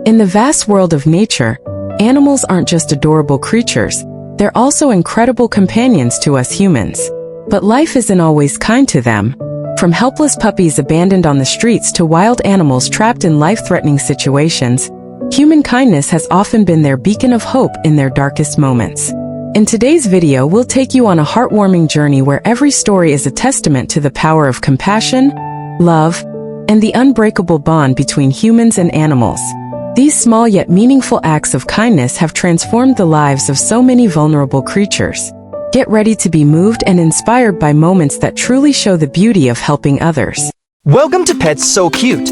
In the vast world of nature, animals aren't just adorable creatures, they're also incredible companions to us humans. But life isn't always kind to them. From helpless puppies abandoned on the streets to wild animals trapped in life-threatening situations, human kindness has often been their beacon of hope in their darkest moments. In today's video, we'll take you on a heartwarming journey where every story is a testament to the power of compassion, love, and the unbreakable bond between humans and animals. These small yet meaningful acts of kindness have transformed the lives of so many vulnerable creatures. Get ready to be moved and inspired by moments that truly show the beauty of helping others. Welcome to Pets So Cute!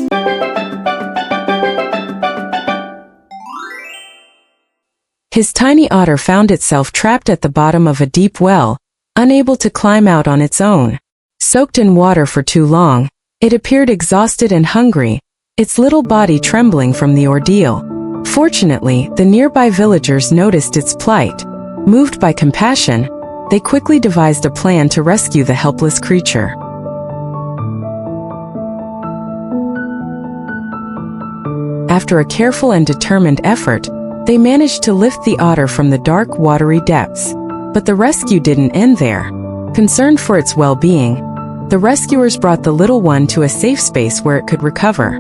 His tiny otter found itself trapped at the bottom of a deep well, unable to climb out on its own. Soaked in water for too long, it appeared exhausted and hungry, its little body trembling from the ordeal. Fortunately, the nearby villagers noticed its plight. Moved by compassion, they quickly devised a plan to rescue the helpless creature. After a careful and determined effort, they managed to lift the otter from the dark, watery depths. But the rescue didn't end there. Concerned for its well-being, the rescuers brought the little one to a safe space where it could recover.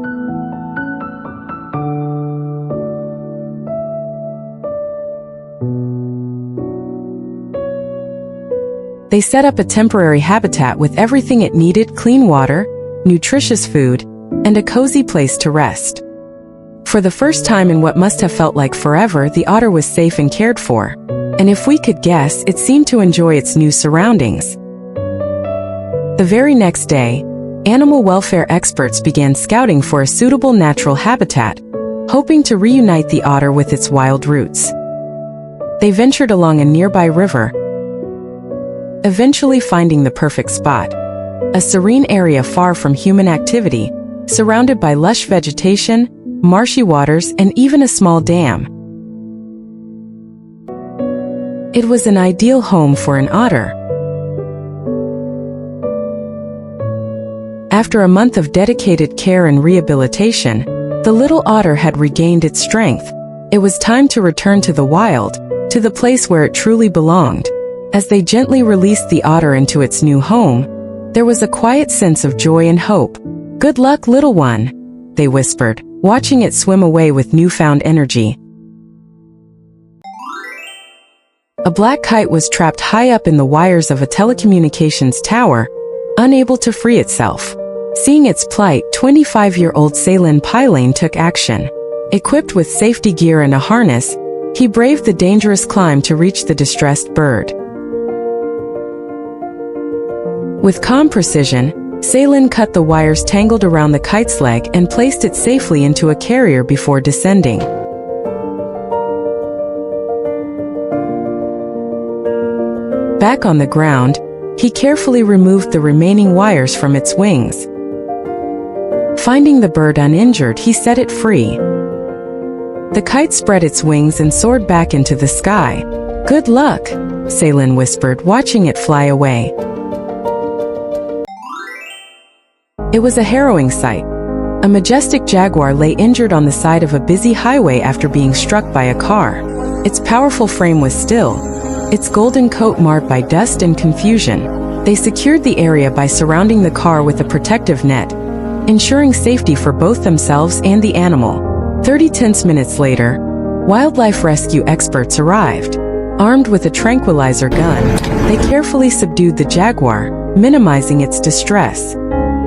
They set up a temporary habitat with everything it needed: clean water, nutritious food, and a cozy place to rest. For the first time in what must have felt like forever, the otter was safe and cared for. And if we could guess, it seemed to enjoy its new surroundings. The very next day, animal welfare experts began scouting for a suitable natural habitat, hoping to reunite the otter with its wild roots. They ventured along a nearby river, eventually finding the perfect spot. A serene area far from human activity, surrounded by lush vegetation, marshy waters, and even a small dam. It was an ideal home for an otter. After a month of dedicated care and rehabilitation, the little otter had regained its strength. It was time to return to the wild, to the place where it truly belonged. As they gently released the otter into its new home, there was a quiet sense of joy and hope. "Good luck, little one," they whispered, watching it swim away with newfound energy. A black kite was trapped high up in the wires of a telecommunications tower, unable to free itself. Seeing its plight, 25-year-old Ceylin Pilane took action. Equipped with safety gear and a harness, he braved the dangerous climb to reach the distressed bird. With calm precision, Ceylin cut the wires tangled around the kite's leg and placed it safely into a carrier before descending. Back on the ground, he carefully removed the remaining wires from its wings. Finding the bird uninjured, he set it free. The kite spread its wings and soared back into the sky. "Good luck," Ceylin whispered, watching it fly away. It was a harrowing sight. A majestic jaguar lay injured on the side of a busy highway after being struck by a car. Its powerful frame was still, its golden coat marred by dust and confusion. They secured the area by surrounding the car with a protective net, ensuring safety for both themselves and the animal. 30 tense minutes later, wildlife rescue experts arrived. Armed with a tranquilizer gun, they carefully subdued the jaguar, minimizing its distress.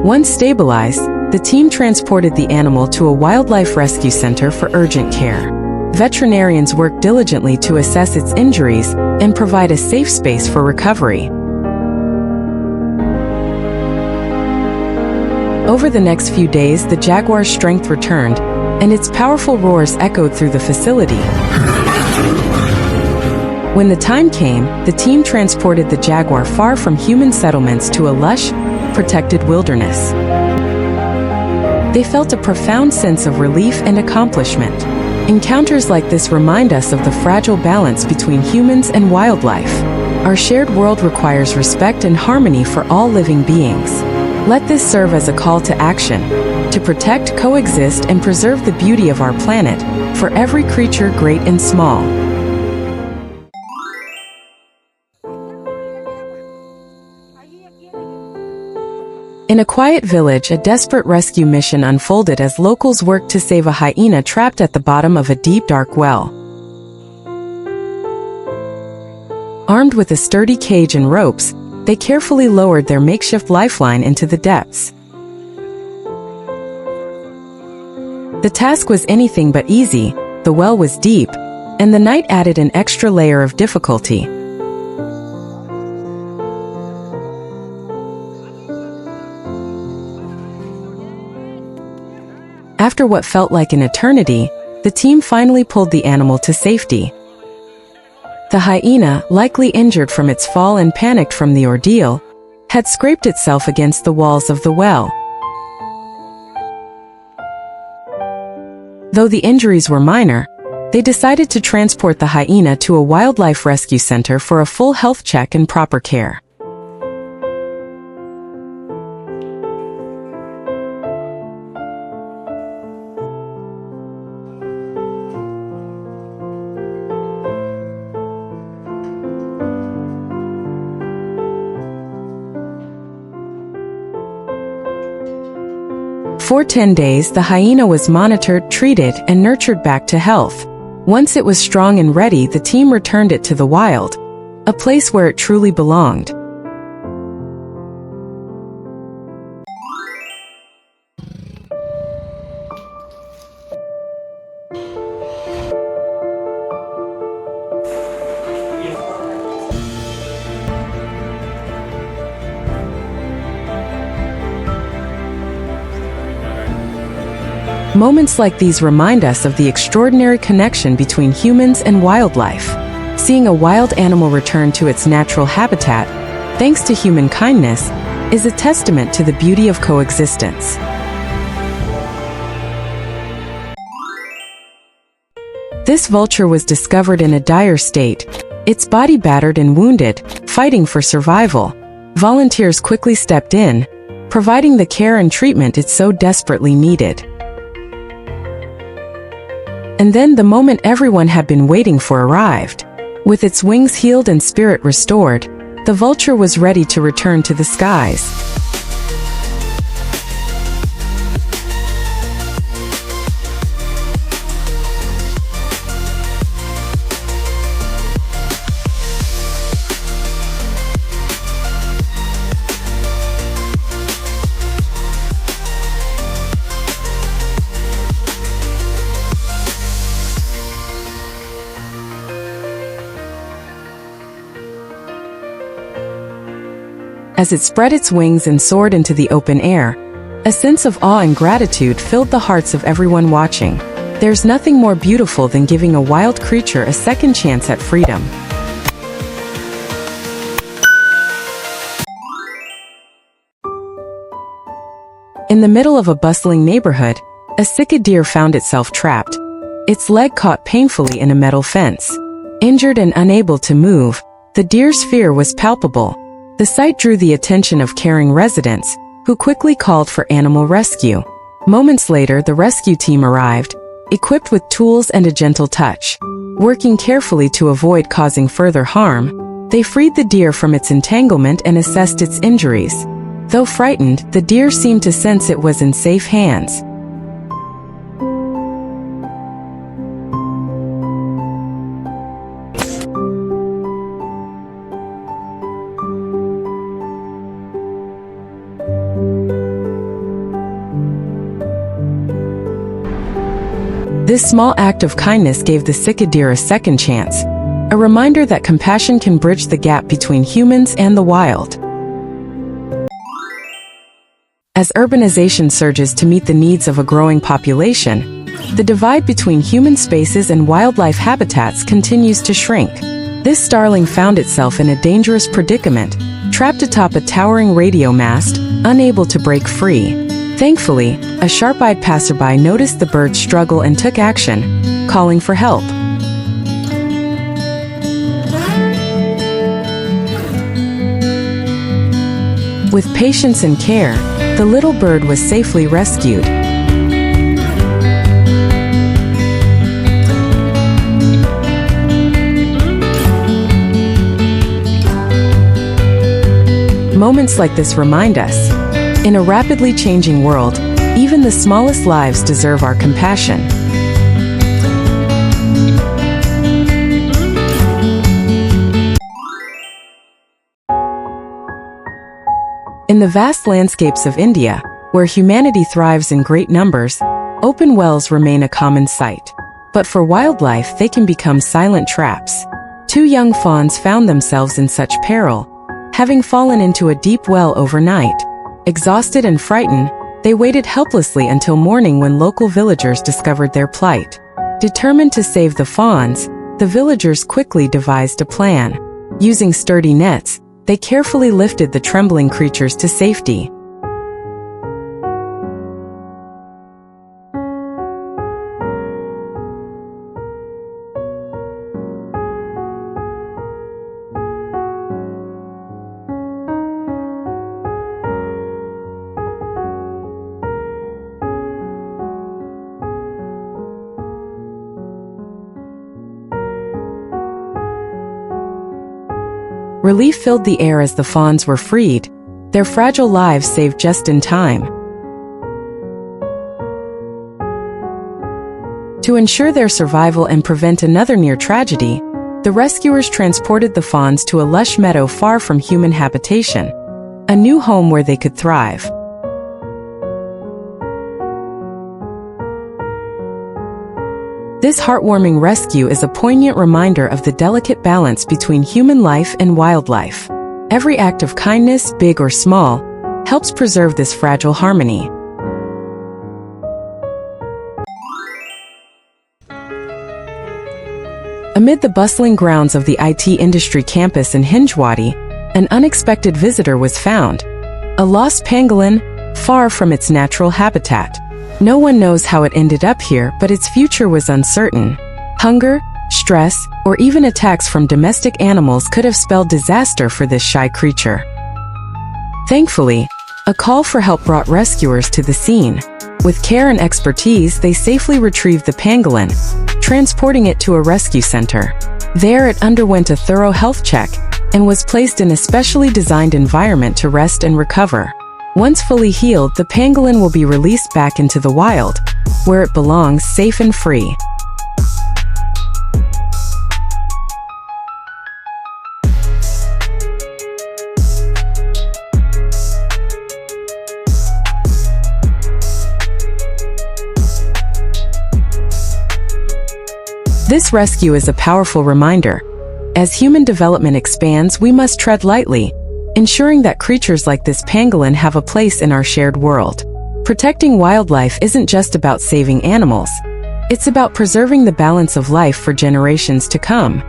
Once stabilized, the team transported the animal to a wildlife rescue center for urgent care. Veterinarians worked diligently to assess its injuries and provide a safe space for recovery. Over the next few days, the jaguar's strength returned, and its powerful roars echoed through the facility. When the time came, the team transported the jaguar far from human settlements to a lush, protected wilderness. They felt a profound sense of relief and accomplishment. Encounters like this remind us of the fragile balance between humans and wildlife. Our shared world requires respect and harmony for all living beings. Let this serve as a call to action, to protect, coexist, and preserve the beauty of our planet, for every creature great and small. In a quiet village, a desperate rescue mission unfolded as locals worked to save a hyena trapped at the bottom of a deep, dark well. Armed with a sturdy cage and ropes, they carefully lowered their makeshift lifeline into the depths. The task was anything but easy, the well was deep, and the night added an extra layer of difficulty. After what felt like an eternity, the team finally pulled the animal to safety. The hyena, likely injured from its fall and panicked from the ordeal, had scraped itself against the walls of the well. Though the injuries were minor, they decided to transport the hyena to a wildlife rescue center for a full health check and proper care. For 10 days, the hyena was monitored, treated, and nurtured back to health. Once it was strong and ready, the team returned it to the wild, a place where it truly belonged. Moments like these remind us of the extraordinary connection between humans and wildlife. Seeing a wild animal return to its natural habitat, thanks to human kindness, is a testament to the beauty of coexistence. This vulture was discovered in a dire state, its body battered and wounded, fighting for survival. Volunteers quickly stepped in, providing the care and treatment it so desperately needed. And then the moment everyone had been waiting for arrived. With its wings healed and spirit restored, the vulture was ready to return to the skies. As it spread its wings and soared into the open air, a sense of awe and gratitude filled the hearts of everyone watching. There's nothing more beautiful than giving a wild creature a second chance at freedom. In the middle of a bustling neighborhood, a Sika deer found itself trapped. Its leg caught painfully in a metal fence. Injured and unable to move, the deer's fear was palpable. The sight drew the attention of caring residents, who quickly called for animal rescue. Moments later, the rescue team arrived, equipped with tools and a gentle touch. Working carefully to avoid causing further harm, they freed the deer from its entanglement and assessed its injuries. Though frightened, the deer seemed to sense it was in safe hands. This small act of kindness gave the Sika deer a second chance, a reminder that compassion can bridge the gap between humans and the wild. As urbanization surges to meet the needs of a growing population, the divide between human spaces and wildlife habitats continues to shrink. This starling found itself in a dangerous predicament, trapped atop a towering radio mast, unable to break free. Thankfully, a sharp-eyed passerby noticed the bird's struggle and took action, calling for help. With patience and care, the little bird was safely rescued. Moments like this remind us, in a rapidly changing world, even the smallest lives deserve our compassion. In the vast landscapes of India, where humanity thrives in great numbers, open wells remain a common sight. But for wildlife, they can become silent traps. Two young fawns found themselves in such peril, having fallen into a deep well overnight. Exhausted and frightened, they waited helplessly until morning when local villagers discovered their plight. Determined to save the fawns, the villagers quickly devised a plan. Using sturdy nets, they carefully lifted the trembling creatures to safety. Relief filled the air as the fawns were freed, their fragile lives saved just in time. To ensure their survival and prevent another near tragedy, the rescuers transported the fawns to a lush meadow far from human habitation, a new home where they could thrive. This heartwarming rescue is a poignant reminder of the delicate balance between human life and wildlife. Every act of kindness, big or small, helps preserve this fragile harmony. Amid the bustling grounds of the IT industry campus in Hinjawadi, an unexpected visitor was found, a lost pangolin, far from its natural habitat. No one knows how it ended up here, but its future was uncertain. Hunger, stress, or even attacks from domestic animals could have spelled disaster for this shy creature. Thankfully, a call for help brought rescuers to the scene. With care and expertise, they safely retrieved the pangolin, transporting it to a rescue center. There it underwent a thorough health check and was placed in a specially designed environment to rest and recover. Once fully healed, the pangolin will be released back into the wild, where it belongs, safe and free. This rescue is a powerful reminder. As human development expands, we must tread lightly, ensuring that creatures like this pangolin have a place in our shared world. Protecting wildlife isn't just about saving animals. It's about preserving the balance of life for generations to come.